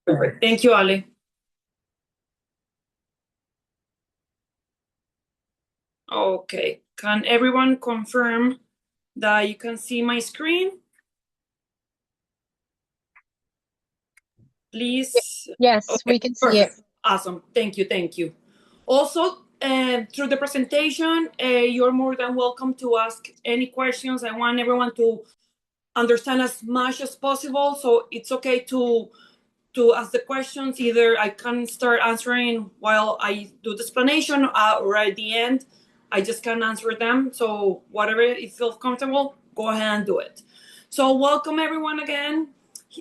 Perfect. Thank you, Ale. Okay, can everyone confirm that you can see my screen? Please. Yes, Okay, we can see perfect. it. Awesome. Thank you. Thank you. Also, through the presentation, you're more than welcome to ask any questions. I want everyone to understand as much as possible, so it's okay to ask the questions. Either I can start answering while I do the explanation, or at the end, I just can answer them. So whatever you feel comfortable, go ahead and do it. So welcome everyone again.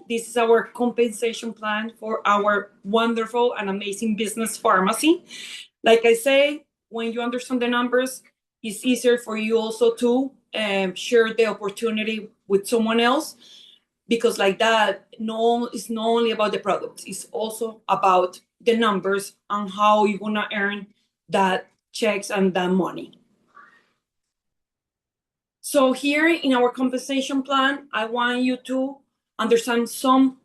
This is our compensation plan for our wonderful and amazing business pharmacy. Like I say, when you understand the numbers, it's easier for you also to share the opportunity with someone else, because like that, no, it's not only about the product, it's also about the numbers and how you're gonna earn that checks and that money. So here in our compensation plan, I want you to understand some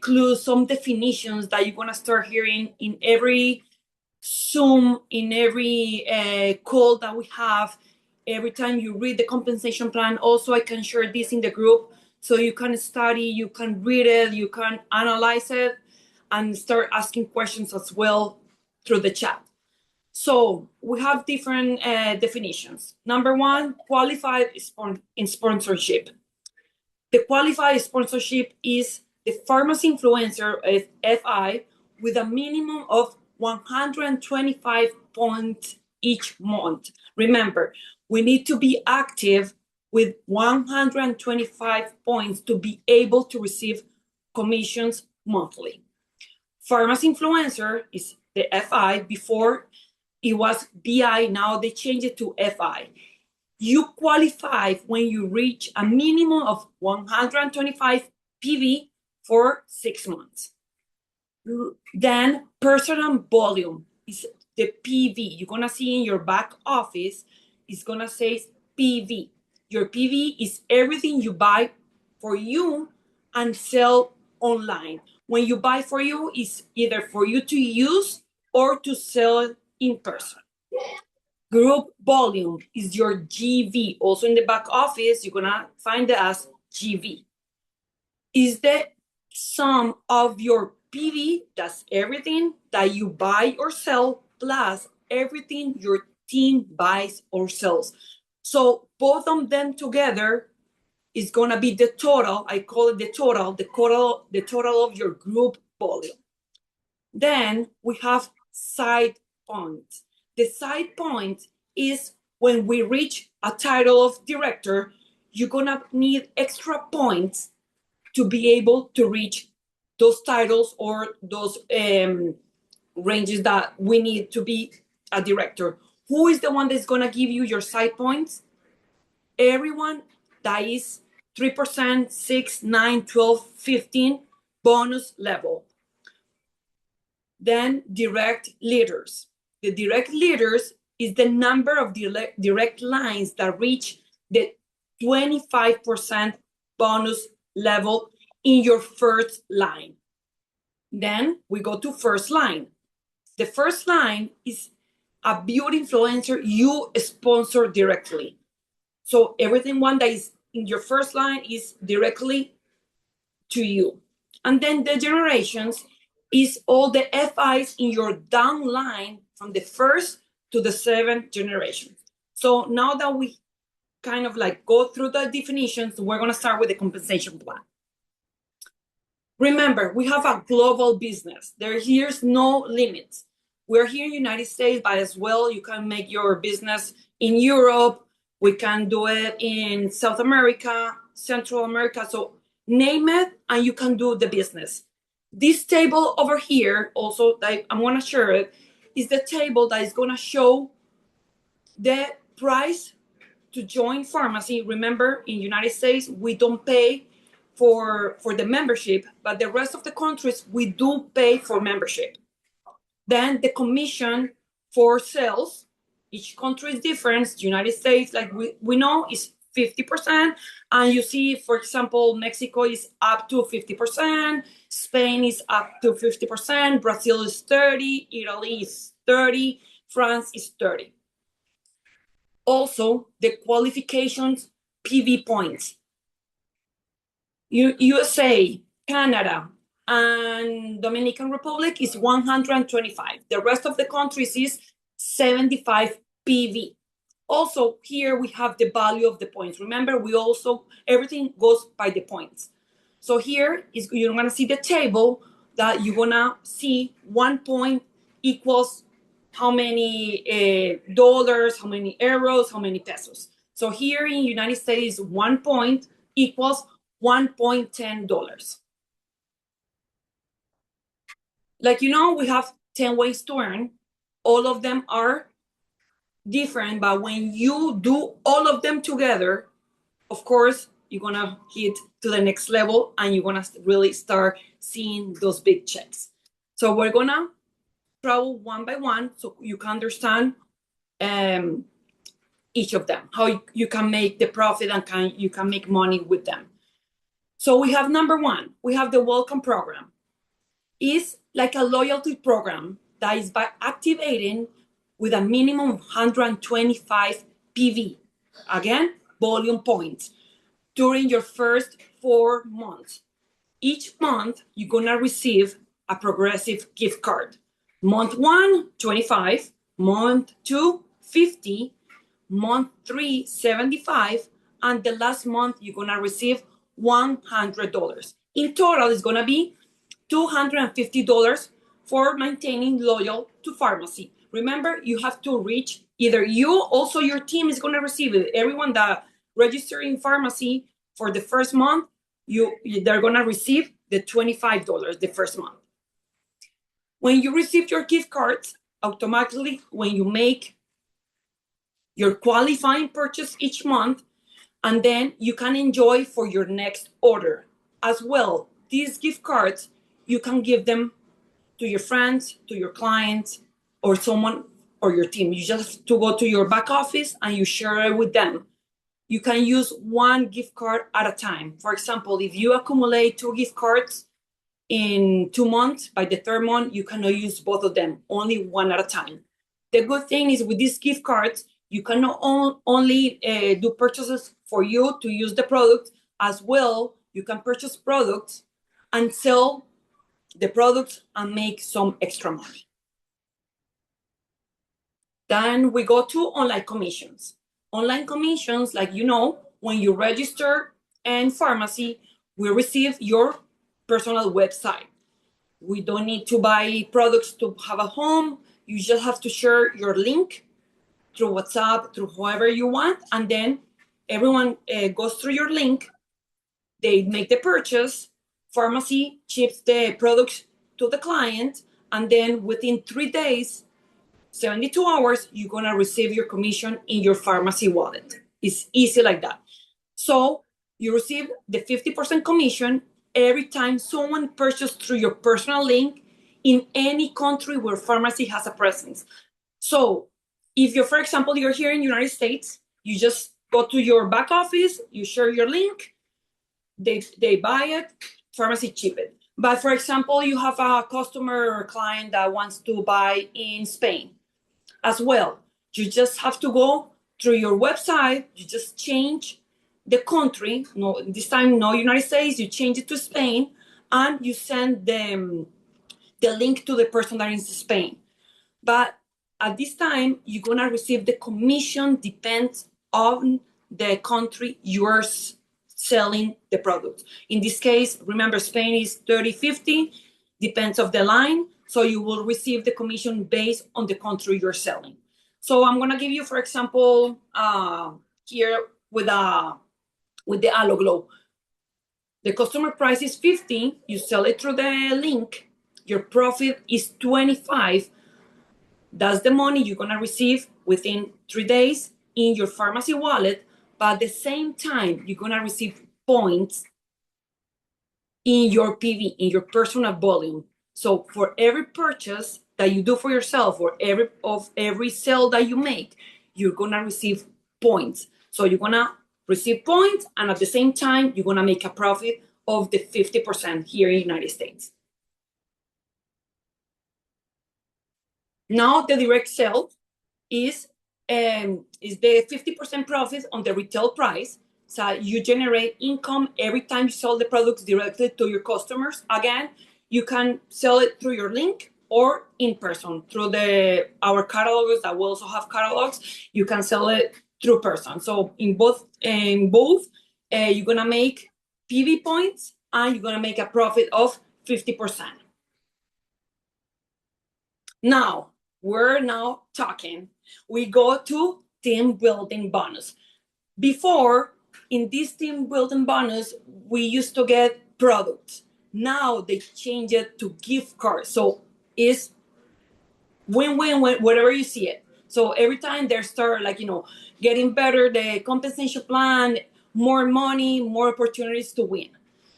clues, some definitions that you're gonna start hearing in every Zoom, in every call that we have, every time you read the compensation plan. Also, I can share this in the group so you can study, you can read it, you can analyze it, and start asking questions as well through the chat. So we have different definitions. Number one, qualified in sponsorship. The qualified sponsorship is the pharmacy influencer, FI, with a minimum of 125 points each month. Remember, we need to be active with 125 points to be able to receive commissions monthly. Pharmacy influencer is the FI. Before it was BI, now they changed it to FI. You qualify when you reach a minimum of 125 PV for 6 months. Then personal volume is the PV. You're gonna see in your back office, it's gonna say PV. Your PV is everything you buy for you and sell online. When you buy for you, it's either for you to use or to sell in person. Group volume is your GV. Also in the back office, you're gonna find it as GV. Is the sum of your PV, that's everything that you buy or sell, plus everything your team buys or sells. So both of them together is gonna be the total. I call it the total of your group volume. Then we have side points. The side point is when we reach a title of director, you're gonna need extra points to be able to reach those titles or those ranges that we need to be a director. Who is the one that's gonna give you your side points? Everyone that is 3%, 6, 9, 12, 15 bonus level. Then direct leaders. The direct leaders is the number of direct lines that reach the 25% bonus level in your first line. Then we go to first line. The first line is a beauty influencer you sponsor directly. So everything one that is in your first line is directly to you. And then the generations is all the FIs in your downline from the first to the seventh generation. So now that we kind of like go through the definitions, we're going to start with the compensation plan. Remember, we have a global business. Here's no limits. We're here in the United States, but as well, you can make your business in Europe. We can do it in South America, Central America. So name it, and you can do the business. This table over here, also, that I'm going to share it, is the table that is going to show the price to join pharmacy. Remember, in the United States, we don't pay for the membership, but the rest of the countries, we do pay for membership. Then the commission for sales, each country is different. The United States, like we know, is 50%. And you see, for example, Mexico is up to 50%, Spain is up to 50%, Brazil is 30, Italy is 30, France is 30. Also, the qualifications PV points. USA, Canada, and Dominican Republic is 125. The rest of the countries is 75 PV. Also, here we have the value of the points. Remember, everything goes by the points. So here you're gonna see the table that you're gonna see 1 point equals how many dollars, how many euros, how many pesos. So here in United States, 1 point equals $1.10. Like, we have 10 ways to earn. All of them are different, but when you do all of them together, of course, you're gonna hit to the next level and you're gonna really start seeing those big checks. So we're gonna travel one by one so you can understand each of them, how you can make the profit and you can make money with them. So we have number one, we have the welcome program. It's like a loyalty program that is by activating with a minimum of 125 PV. Again, volume points during your first 4 months. Each month, you're gonna receive a progressive gift card. Month 1, 25, month 2, 50, month 3, 75, and the last month, you're gonna receive $100. In total, it's gonna be $250 for maintaining loyal to pharmacy. Remember, you have to reach either you, also your team is gonna receive it. Everyone that registered in pharmacy for the first month, they're gonna receive the $25 the first month. When you receive your gift cards, automatically, when you make your qualifying purchase each month, and then you can enjoy for your next order. As well, these gift cards, you can give them to your friends, to your clients, or someone, or your team. You just have to go to your back office and you share it with them. You can use one gift card at a time. For example, if you accumulate 2 gift cards in 2 months, by the third month, you cannot use both of them, only one at a time. The good thing is with these gift cards, you can not only do purchases for you to use the product, as well, you can purchase products and sell the products and make some extra money. Then we go to online commissions. Online commissions, like when you register in pharmacy, we receive your personal website. We don't need to buy products to have at home. You just have to share your link through WhatsApp, through whoever you want, and then everyone goes through your link. They make the purchase. Pharmacy ships the products to the client, and then within 3 days, 72 hours, you're gonna receive your commission in your pharmacy wallet. It's easy like that. So you receive the 50% commission every time someone purchases through your personal link in any country where pharmacy has a presence. So if for example, you're here in the United States, you just go to your back office, you share your link, they buy it, pharmacy ship it. But for example, you have a customer or client that wants to buy in Spain as well. You just have to go through your website, you just change the country, no, this time no United States, you change it to Spain, and you send them the link to the person that is in Spain. But at this time, you're gonna receive the commission depends on the country you're selling the product. In this case, remember, Spain is 30-50, depends of the line. So you will receive the commission based on the country you're selling. So I'm gonna give you, for example, here with the AloGlow. The customer price is 50, you sell it through the link, your profit is 25. That's the money you're gonna receive within 3 days in your pharmacy wallet, but at the same time, you're gonna receive points in your PV, in your personal volume. So for every purchase that you do for yourself, or every sale that you make, you're gonna receive points. So you're gonna receive points, and at the same time, you're gonna make a profit of the 50% here in the United States. Now the direct sale is the 50% profit on the retail price. So you generate income every time you sell the products directly to your customers. Again, you can sell it through your link or in person through our catalogs that we also have catalogs. You can sell it through person. So in both, you're gonna make PV points and you're gonna make a profit of 50%. Now, we're now talking. We go to team building bonus. Before, in this team building bonus, we used to get products. Now they change it to gift cards. So it's win-win wherever you see it. So every time they start getting better, the compensation plan, more money, more opportunities to win.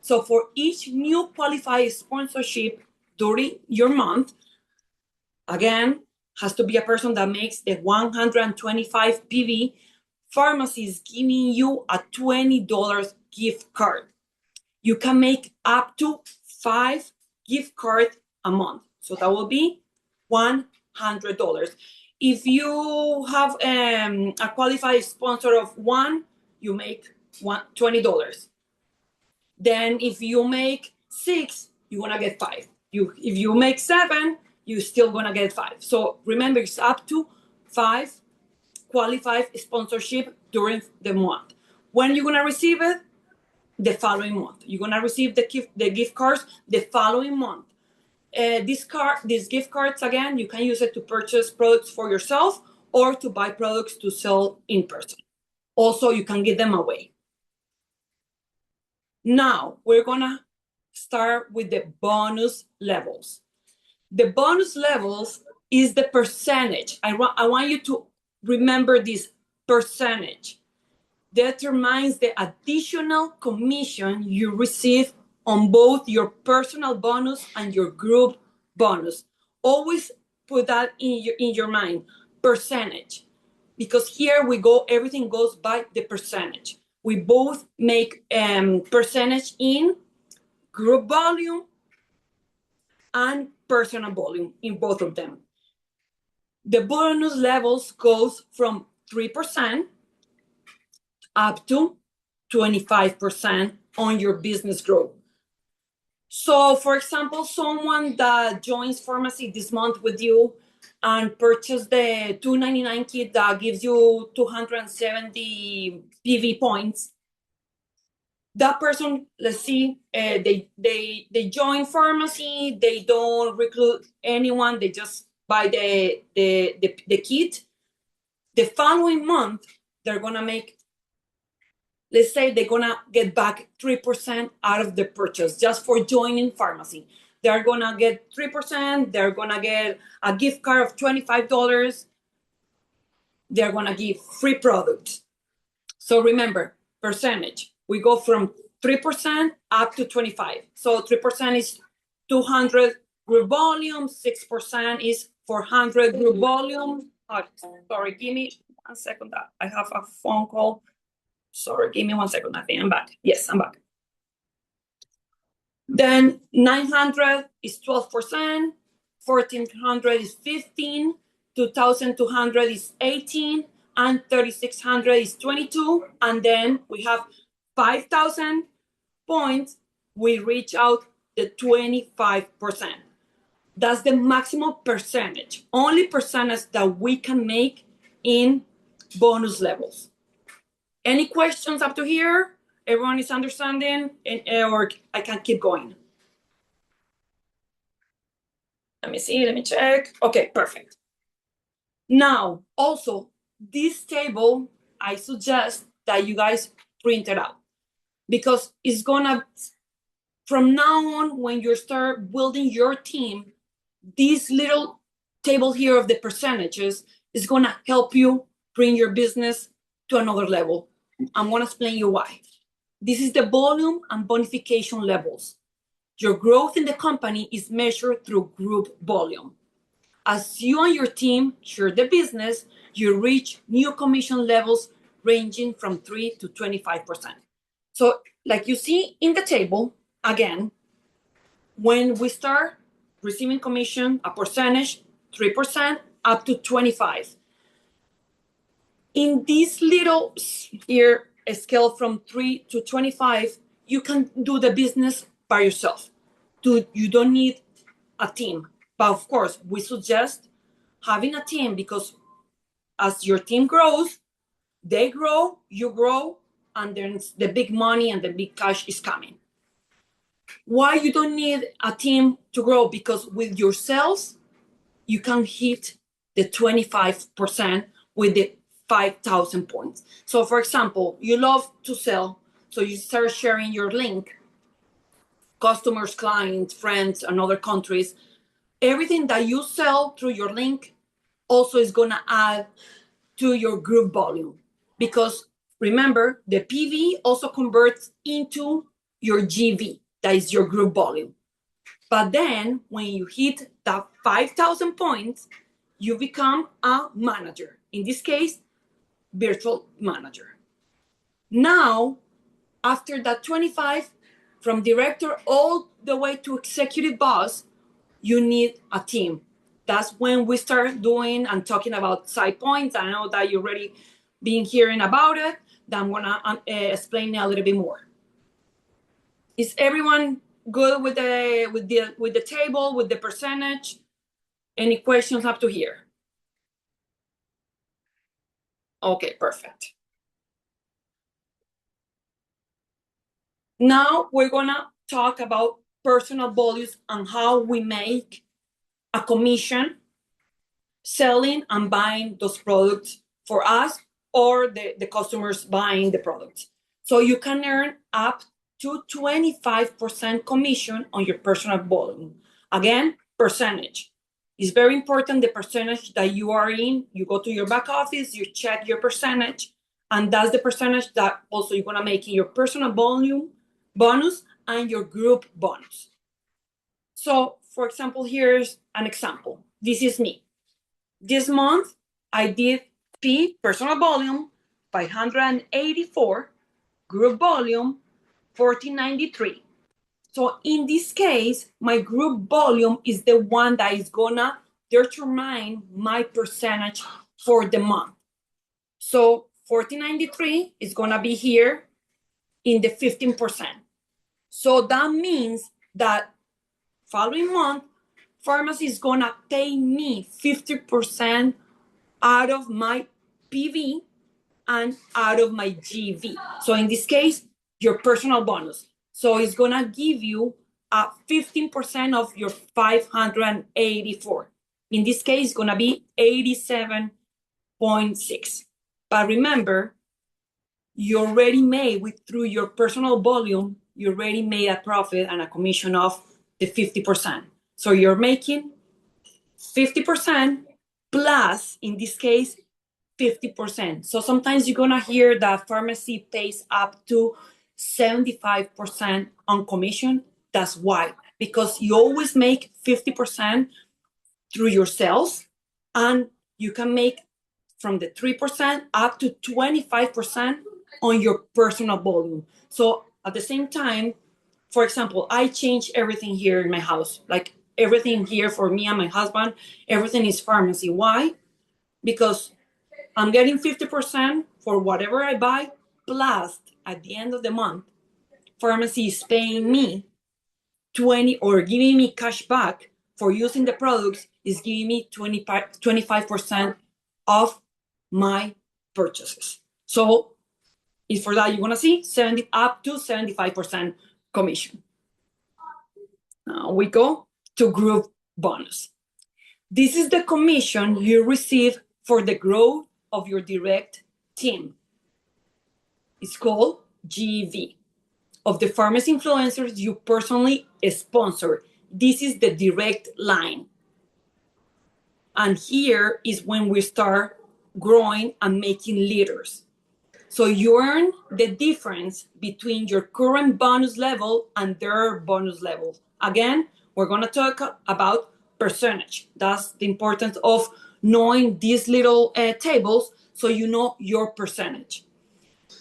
So for each new qualified sponsorship during your month, again, has to be a person that makes the 125 PV. Pharmacy is giving you a $20 gift card. You can make up to 5 gift cards a month. So that will be $100. If you have a qualified sponsor of 1, you make $20. Then if you make 6, you're gonna get 5. If you make 7, you're still gonna get 5. So remember, it's up to 5 qualified sponsorship during the month. When you're gonna receive it? The following month. You're gonna receive the gift cards the following month. These gift cards, again, you can use it to purchase products for yourself or to buy products to sell in person. Also, you can give them away. Now, we're gonna start with the bonus levels. The bonus levels is the percentage. I want you to remember this percentage. Determines the additional commission you receive on both your personal bonus and your group bonus. Always put that in your mind, percentage. Because here everything goes by the percentage. We both make percentage in group volume and personal volume in both of them. The bonus levels goes from 3% up to 25% on your business growth. So, for example, someone that joins pharmacy this month with you and purchase the $2.99 kit that gives you 270 PV points, that person, let's see, they join pharmacy, they don't recruit anyone, they just buy the kit. The following month, they're gonna make, let's say they're gonna get back 3% out of the purchase just for joining pharmacy. They're gonna get 3%, they're gonna get a gift card of $25, they're gonna give free products. So remember, percentage. We go from 3% up to 25. So 3% is 200 group volume, 6% is 400 group volume. Oh, sorry, give me 1 second. I have a phone call. Sorry, give me 1 second. I think I'm back. Yes, I'm back. Then 900 is 12%, 1,400 is 15, 2,200 is 18, and 3,600 is 22. And then we have 5,000 points, we reach out the 25%. That's the maximum percentage, only percentage that we can make in bonus levels. Any questions up to here? Everyone is understanding, or I can keep going? Let me see, let me check. Okay, perfect. Now, also, this table, I suggest that you guys print it out because it's gonna, from now on, when you start building your team, this little table here of the percentages is gonna help you bring your business to another level. I'm gonna explain you why. This is the volume and bonification levels. Your growth in the company is measured through group volume. As you and your team share the business, you reach new commission levels ranging from 3 to 25%. So like you see in the table, again, when we start receiving commission, a percentage, 3% up to 25. In this little here scale from 3 to 25, you can do the business by yourself. You don't need a team. But of course, we suggest having a team because as your team grows, they grow, you grow, and then the big money and the big cash is coming. Why you don't need a team to grow? Because with your sales, you can hit the 25% with the 5,000 points. So for example, you love to sell, so you start sharing your link, customers, clients, friends, and other countries. Everything that you sell through your link also is gonna add to your group volume. Because remember, the PV also converts into your GV, that is your group volume. But then when you hit that 5,000 points, you become a manager. In this case, virtual manager. Now, after that 25, from director all the way to executive boss, you need a team. That's when we start doing and talking about side points. I know that you already been hearing about it. That I'm gonna explain a little bit more. Is everyone good with the table, with the percentage? Any questions up to here? Okay, perfect. Now we're gonna talk about personal values and how we make a commission selling and buying those products for us or the customers buying the products. So you can earn up to 25% commission on your personal volume. Again, percentage. It's very important the percentage that you are in. You go to your back office, you check your percentage, and that's the percentage that also you're gonna make in your personal volume bonus and your group bonus. So for example, here's an example. This is me. This month, I did P, personal volume, 584, group volume, 1493. So in this case, my group volume is the one that is gonna determine my percentage for the month. So 1493 is gonna be here in the 15%. So that means that following month, pharmacy is gonna pay me 50% out of my PV and out of my GV. So in this case, your personal bonus. So it's gonna give you a 15% of your 584. In this case, it's gonna be 87.6. But remember, you already made through your personal volume, you already made a profit and a commission of the 50%. So you're making 50% plus, in this case, 50%. So sometimes you're gonna hear that pharmacy pays up to 75% on commission. That's why, because you always make 50% through your sales, and you can make from the 3% up to 25% on your personal volume. So at the same time, for example, I change everything here in my house, like everything here for me and my husband, everything is pharmacy. Why? Because I'm getting 50% for whatever I buy, plus at the end of the month, pharmacy is paying me 20 or giving me cash back for using the products, is giving me 25% of my purchases. So if for that you want to see 70 up to 75% commission. Now we go to group bonus. This is the commission you receive for the growth of your direct team. It's called GV, of the pharmacy influencers you personally sponsor. This is the direct line. And here is when we start growing and making leaders. So you earn the difference between your current bonus level and their bonus level. Again, we're going to talk about percentage. That's the importance of knowing these little tables so you know your percentage.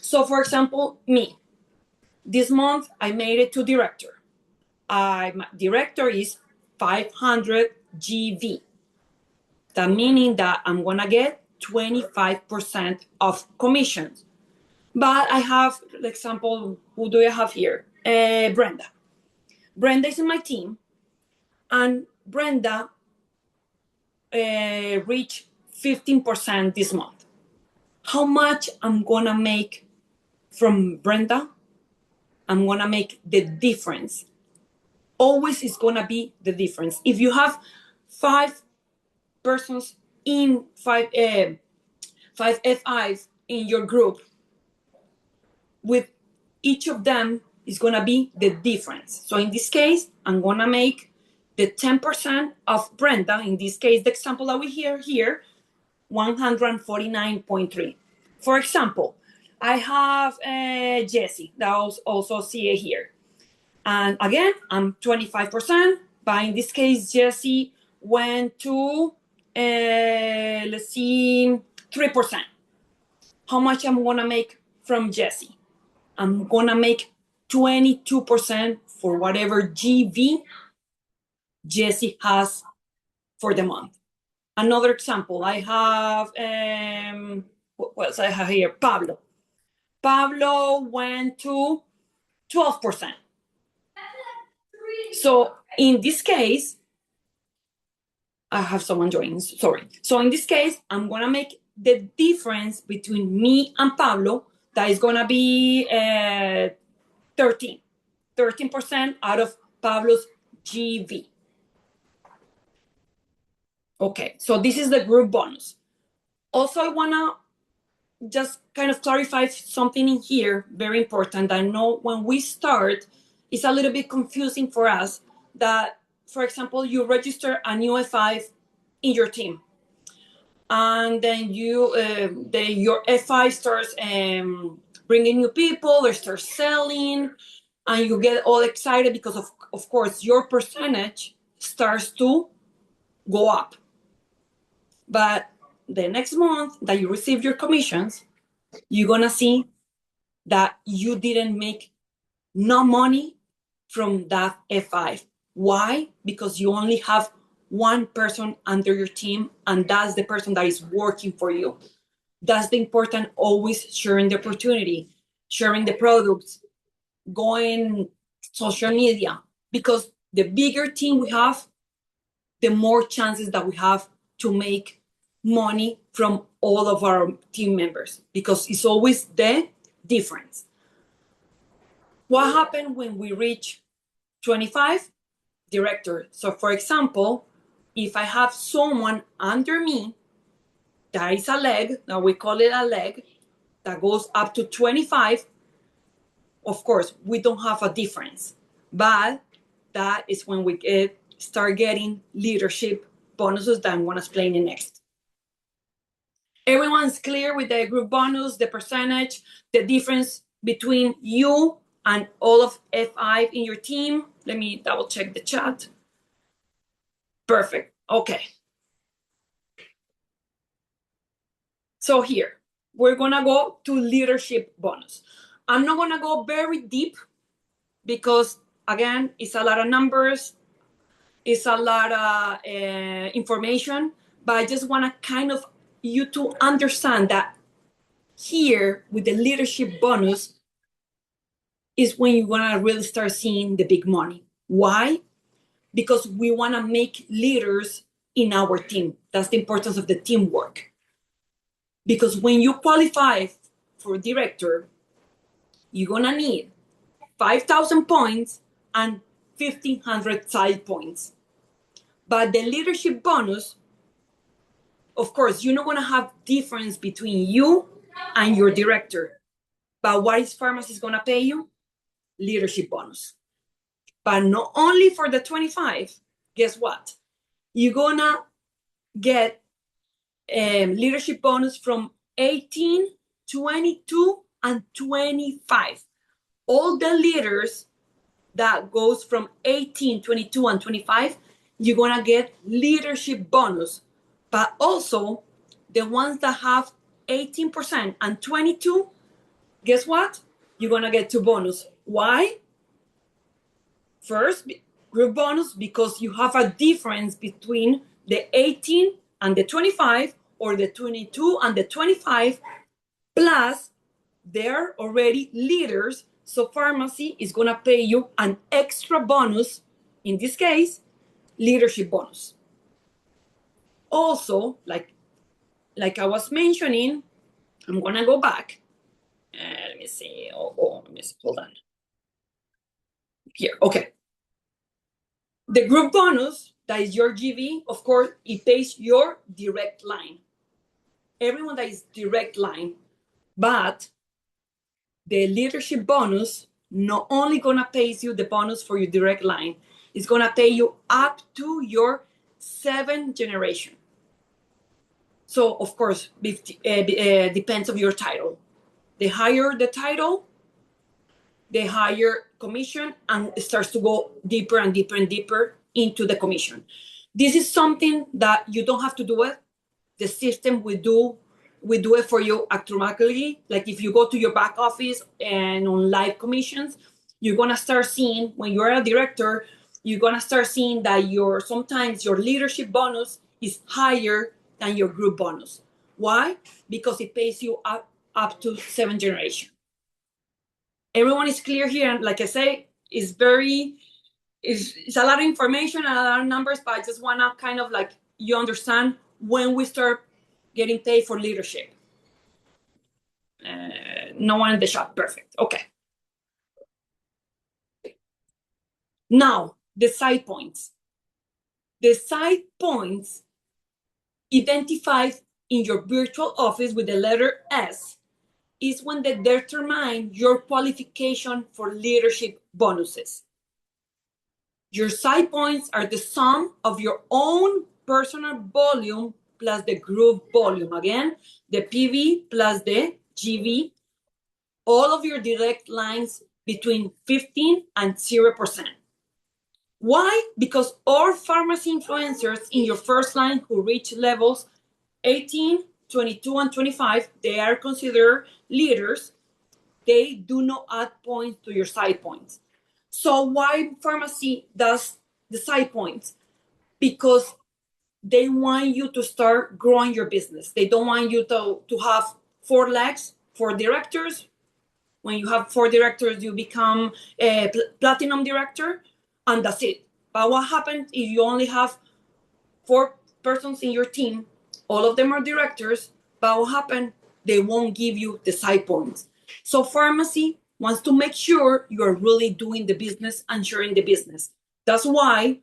So for example, me, this month I made it to director. My director is 500 GV. That meaning that I'm gonna get 25% of commissions. But I have, for example, who do I have here? Brenda. Brenda is in my team, and Brenda reached 15% this month. How much I'm gonna make from Brenda? I'm gonna make the difference. Always is gonna be the difference. If you have 5 persons in 5 F5 in your group, with each of them is gonna be the difference. So in this case, I'm gonna make the 10% of Brenda, in this case, the example that we hear here, 149.3. For example, I have Jessie that I also see it here. And again, I'm 25%, but in this case, Jessie went to, let's see, 3%. How much I'm gonna make from Jessie? I'm gonna make 22% for whatever GV Jessie has for the month. Another example, I have, what else I have here? Pablo. Pablo went to 12%. So in this case, I have someone joining, sorry. So in this case, I'm gonna make the difference between me and Pablo, that is gonna be 13% out of Pablo's GV. Okay, so this is the group bonus. Also, I wanna just kind of clarify something in here, very important. I know when we start, it's a little bit confusing for us that, for example, you register a new F5 in your team, and then your F5 starts bringing new people, or starts selling, and you get all excited because of course your percentage starts to go up. But the next month that you receive your commissions, you're gonna see that you didn't make no money from that F5. Why? Because you only have one person under your team, and that's the person that is working for you. That's the important, always sharing the opportunity, sharing the products, going social media, because the bigger team we have, the more chances that we have to make money from all of our team members, because it's always the difference. What happened when we reach 25? Director. So for example, if I have someone under me that is a leg, now we call it a leg, that goes up to 25, of course, we don't have a difference. But that is when we start getting leadership bonuses that I'm going to explain in next. Everyone's clear with the group bonus, the percentage, the difference between you and all of F5 in your team? Let me double check the chat. Perfect. Okay. So here, we're going to go to leadership bonus. I'm not going to go very deep because, again, it's a lot of numbers. It's a lot of information. But I just want to kind of you to understand that here with the leadership bonus is when you're going to really start seeing the big money. Why? Because we want to make leaders in our team. That's the importance of the teamwork. Because when you qualify for director, you're going to need 5,000 points and 1,500 side points. But the leadership bonus, of course, you're not going to have difference between you and your director. But what is pharmacy going to pay you? Leadership bonus. But not only for the 25, guess what? You're going to get leadership bonus from 18, 22, and 25. All the leaders that goes from 18, 22, and 25, you're going to get leadership bonus. But also, the ones that have 18% and 22, guess what? You're gonna get 2 bonus. Why? First, group bonus because you have a difference between the 18 and the 25, or the 22 and the 25, plus they're already leaders. So pharmacy is gonna pay you an extra bonus, in this case, leadership bonus. Also, like I was mentioning, I'm gonna go back. Let me see. Let me see. Hold on. Here, okay. The group bonus, that is your GV, of course, it pays your direct line. Everyone that is direct line, but the leadership bonus not only gonna pay you the bonus for your direct line, it's gonna pay you up to your 7th generation. So of course, depends of your title. The higher the title, the higher commission, and it starts to go deeper and deeper and deeper into the commission. This is something that you don't have to do it. The system will do it for you automatically. Like if you go to your back office and on live commissions, you're gonna start seeing, when you're a director, you're gonna start seeing that sometimes your leadership bonus is higher than your group bonus. Why? Because it pays you up to 7th generation. Everyone is clear here, and like I say, it's a lot of information and a lot of numbers, but I just wanna kind of like you understand when we start getting paid for leadership. No one in the shop. Perfect. Okay. Now, the side points. The side points identified in your virtual office with the letter S is when they determine your qualification for leadership bonuses. Your side points are the sum of your own personal volume plus the group volume. Again, the PV plus the GV, all of your direct lines between 15 and 0%. Why? Because all pharmacy influencers in your first line who reach levels 18, 22, and 25, they are considered leaders. They do not add points to your side points. So why pharmacy does the side points? Because they want you to start growing your business. They don't want you to have 4 legs, 4 directors. When you have 4 directors, you become a platinum director, and that's it. But what happens if you only have 4 persons in your team? All of them are directors, but what happens? They won't give you the side points. So pharmacy wants to make sure you're really doing the business and sharing the business. That's why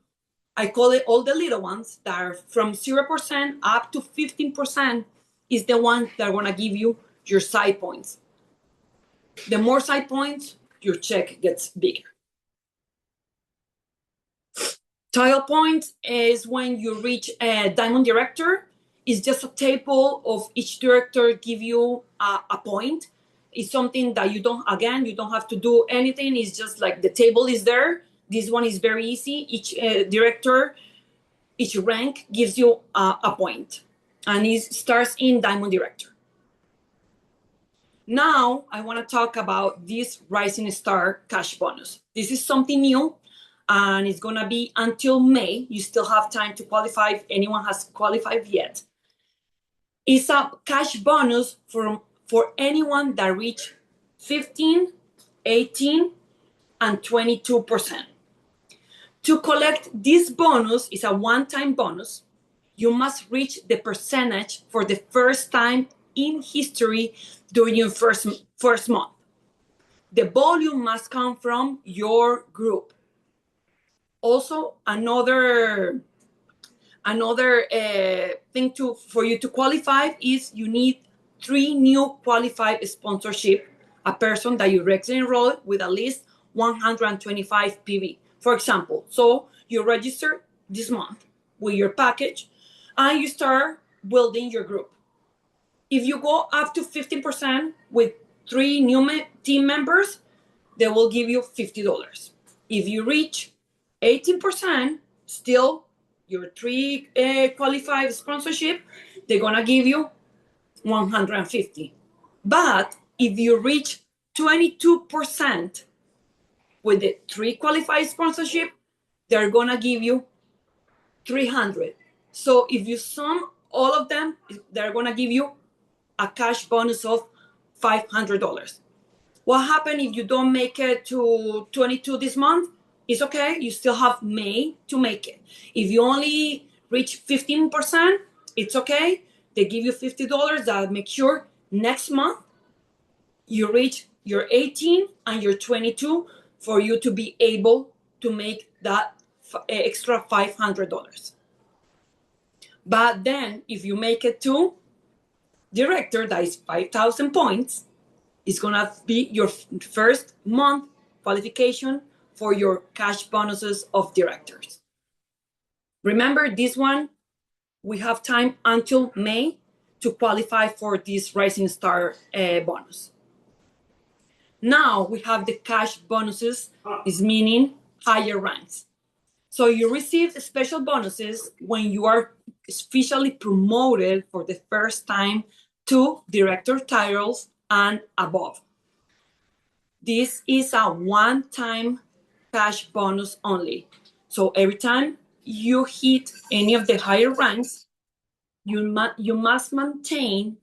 I call it all the little ones that are from 0% up to 15% is the ones that are gonna give you your side points. The more side points, your check gets bigger. Tile points is when you reach a diamond director. It's just a table of each director give you a point. It's something that you don't have to do anything. It's just like the table is there. This one is very easy. Each director, each rank gives you a point. And it starts in diamond director. Now I want to talk about this Rising Star cash bonus. This is something new, and it's gonna be until May. You still have time to qualify if anyone has qualified yet. It's a cash bonus for anyone that reach 15, 18, and 22%. To collect this bonus is a one-time bonus. You must reach the percentage for the first time in history during your first month. The volume must come from your group. Also, another thing for you to qualify is you need 3 new qualified sponsorship, a person that you regularly enroll with at least 125 PV. For example, so you register this month with your package and you start building your group. If you go up to 15% with 3 new team members, they will give you $50. If you reach 18%, still your 3 qualified sponsorship, they're gonna give you $150. But if you reach 22% with the 3 qualified sponsorship, they're gonna give you 300. So if you sum all of them, they're gonna give you a cash bonus of $500. What happens if you don't make it to 22 this month? It's okay. You still have May to make it. If you only reach 15%, it's okay. They give you $50. That makes sure next month you reach your 18 and your 22 for you to be able to make that extra $500. But then if you make it to director, that is 5,000 points, it's gonna be your first month qualification for your cash bonuses of directors. Remember this one, we have time until May to qualify for this Rising Star bonus. Now we have the cash bonuses, is meaning higher ranks. So you receive special bonuses when you are officially promoted for the first time to director titles and above. This is a one-time cash bonus only. So every time you hit any of the higher ranks, you must maintain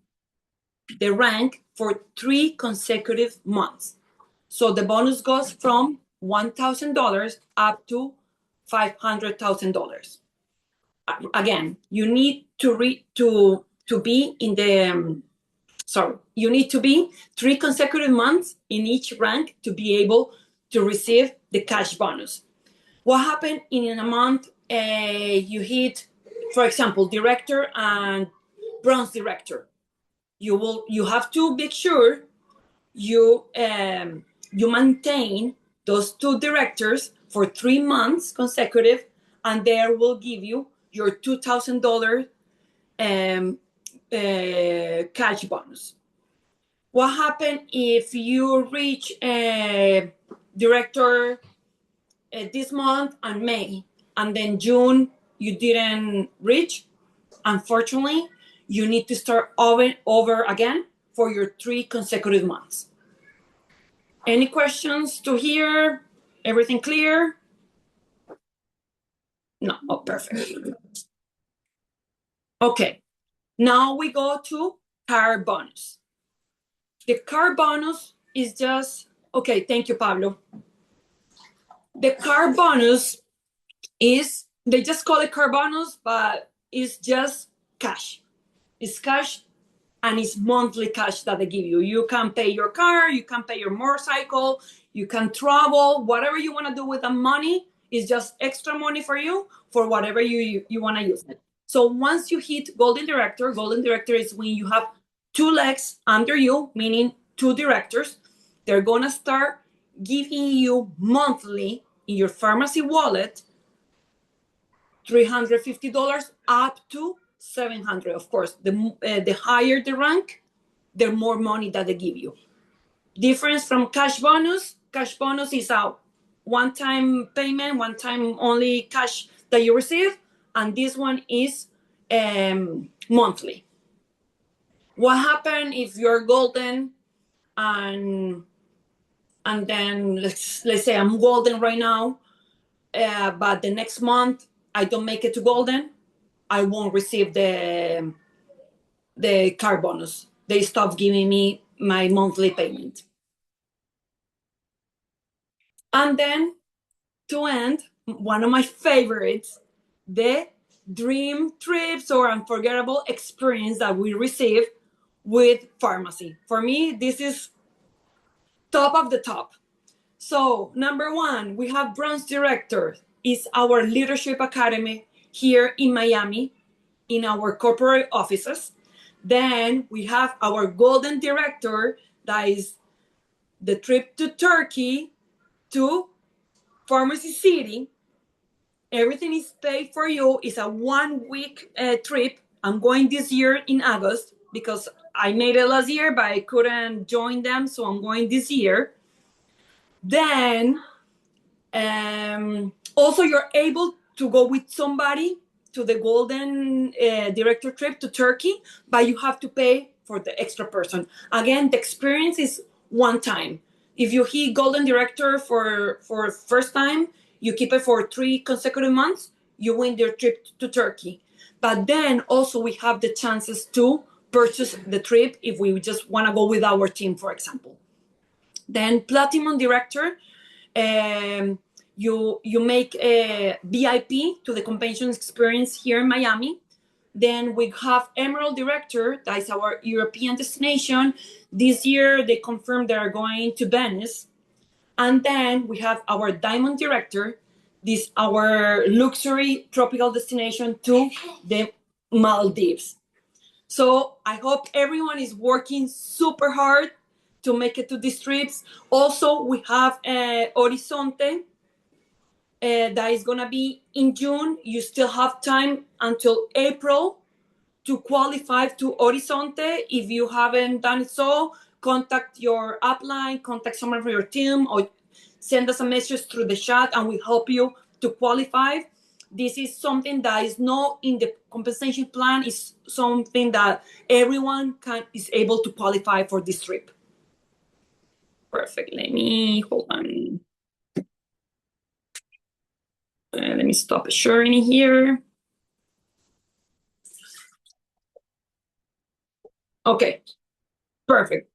the rank for 3 consecutive months. So the bonus goes from $1,000 up to $500,000. Again, you need to be in the you need to be 3 consecutive months in each rank to be able to receive the cash bonus. What happened in a month you hit, for example, director and bronze director? You have to make sure you maintain those 2 directors for 3 months consecutive, and there will give you your $2,000 cash bonus. What happened if you reach director this month and May, and then June you didn't reach? Unfortunately, you need to start over again for your 3 consecutive months. Any questions to hear? Everything clear? No. Oh, perfect. Okay. Now we go to car bonus. The car bonus is just, okay, thank you, Pablo. The car bonus is, they just call it car bonus, but it's just cash. It's cash, and it's monthly cash that they give you. You can pay your car, you can pay your motorcycle, you can travel, whatever you want to do with the money is just extra money for you for whatever you want to use it. So once you hit Golden Director is when you have 2 legs under you, meaning 2 directors. They're going to start giving you monthly in your pharmacy wallet $350 up to $700. Of course, the higher the rank, the more money that they give you. Difference from cash bonus. Cash bonus is a one-time payment, one-time only cash that you receive, and this one is monthly. What happens if you're golden and then let's say I'm golden right now, but the next month I don't make it to golden, I won't receive the car bonus. They stop giving me my monthly payment. And then to end, one of my favorites, the dream trips or unforgettable experience that we receive with pharmacy. For me, this is top of the top. So number 1, we have Bronze Director. It's our leadership academy here in Miami in our corporate offices. Then we have our Golden Director, that is the trip to Turkey, to Pharmacy City. Everything is paid for you. It's a 1-week trip. I'm going this year in August because I made it last year, but I couldn't join them, so I'm going this year. Then also you're able to go with somebody to the Golden Director trip to Turkey, but you have to pay for the extra person. Again, the experience is one time. If you hit Golden Director for first time, you keep it for 3 consecutive months, you win your trip to Turkey. But then also we have the chances to purchase the trip if we just want to go with our team, for example. Then Platinum Director, you make a VIP to the convention experience here in Miami. Then we have Emerald Director, that is our European destination. This year they confirmed they are going to Venice. And then we have our Diamond Director, this our luxury tropical destination to the Maldives. So I hope everyone is working super hard to make it to these trips. Also, we have Horizonte that is going to be in June. You still have time until April to qualify to Horizonte. If you haven't done it so, contact your upline, contact someone from your team, or send us a message through the chat and we help you to qualify. This is something that is not in the compensation plan. It's something that everyone is able to qualify for this trip. Perfect. Let me hold on. Let me stop sharing here. Okay, perfect.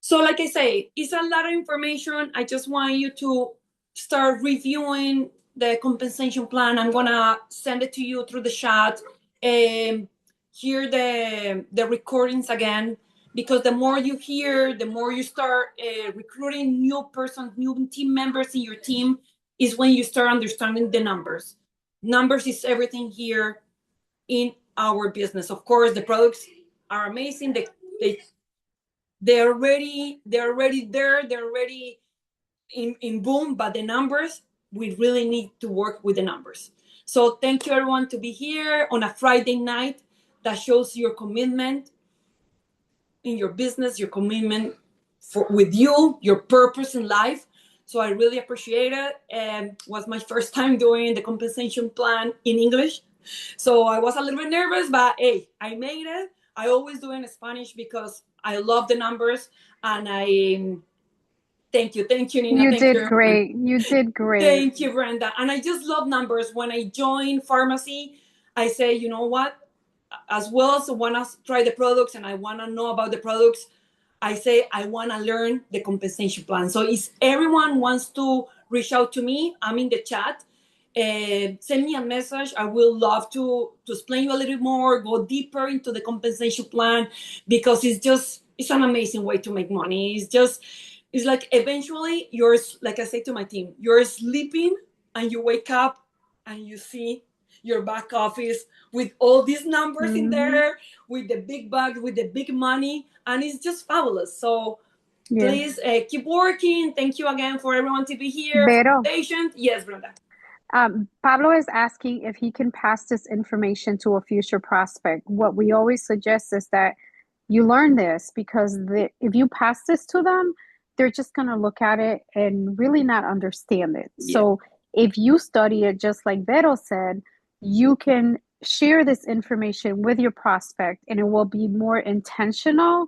So like I say, it's a lot of information. I just want you to start reviewing the compensation plan. I'm gonna send it to you through the chat. Hear the recordings again, because the more you hear, the more you start recruiting new team members in your team, is when you start understanding the numbers. Numbers is everything here in our business. Of course, the products are amazing. They're already there. They're already in boom, but the numbers, we really need to work with the numbers. So thank you everyone to be here on a Friday night. That shows your commitment in your business, your commitment with you, your purpose in life. So I really appreciate it. And was my first time doing the compensation plan in English. So I was a little bit nervous, but hey, I made it. I always do it in Spanish because I love the numbers. And thank you, Nina. You thank did you. great. You did great. Thank you, Brenda. And I just love numbers. When I join pharmacy, I say, you know what? As well as I want to try the products and I want to know about the products, I say I want to learn the compensation plan. So if everyone wants to reach out to me, I'm in the chat. Send me a message. I will love to explain you a little bit more, go deeper into the compensation plan, because it's an amazing way to make money. It's like eventually like I say to my team, you're sleeping and you wake up and you see your back office with all these numbers in there, with the big bucks, with the big money, and it's just fabulous. So please keep working. Thank you again for everyone to be here. Vero, Patient. Yes, Brenda. Pablo is asking if he can pass this information to a future prospect. What we always suggest is that you learn this, because if you pass this to them, they're just going to look at it and really not understand it. Yeah. So if you study it, just like Vero said, you can share this information with your prospect and it will be more intentional,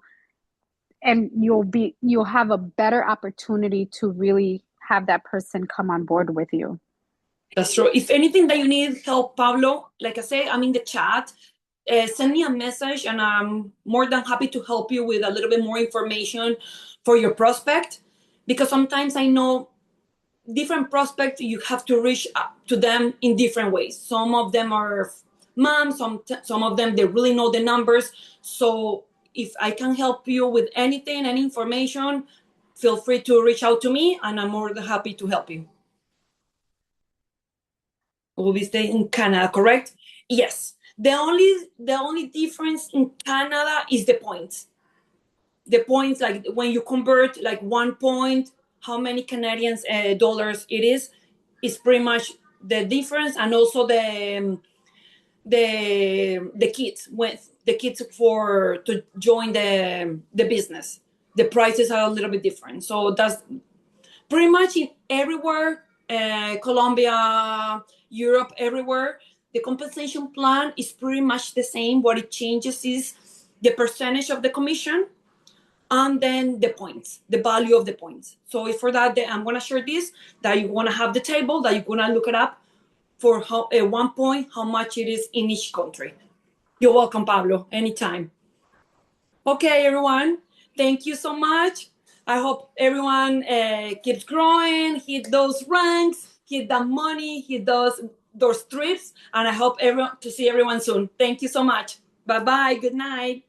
and you'll have a better opportunity to really have that person come on board with you. That's true. If anything that you need help, Pablo, like I say, I'm in the chat. Send me a message and I'm more than happy to help you with a little bit more information for your prospect, because sometimes I know different prospects, you have to reach out to them in different ways. Some of them are moms, some of them, they really know the numbers. So if I can help you with anything, any information, feel free to reach out to me and I'm more than happy to help you. Will be staying in Canada, correct? Yes. The only difference in Canada is the points. The points, like when you convert like 1 point, how many Canadian dollars it is pretty much the difference. And also the kits, with the kits to join the business, the prices are a little bit different. So that's pretty much in everywhere, Colombia, Europe, everywhere. The compensation plan is pretty much the same. What it changes is the percentage of the commission and then the points, the value of the points. So for that, I'm going to share this, that you want to have the table, that you're going to look it up for how 1 point, how much it is in each country. You're welcome, Pablo, anytime. Okay, everyone, thank you so much. I hope everyone keeps growing, hit those ranks, hit that money, hit those trips, and I hope to see everyone soon. Thank you so much. Bye-bye. Good night.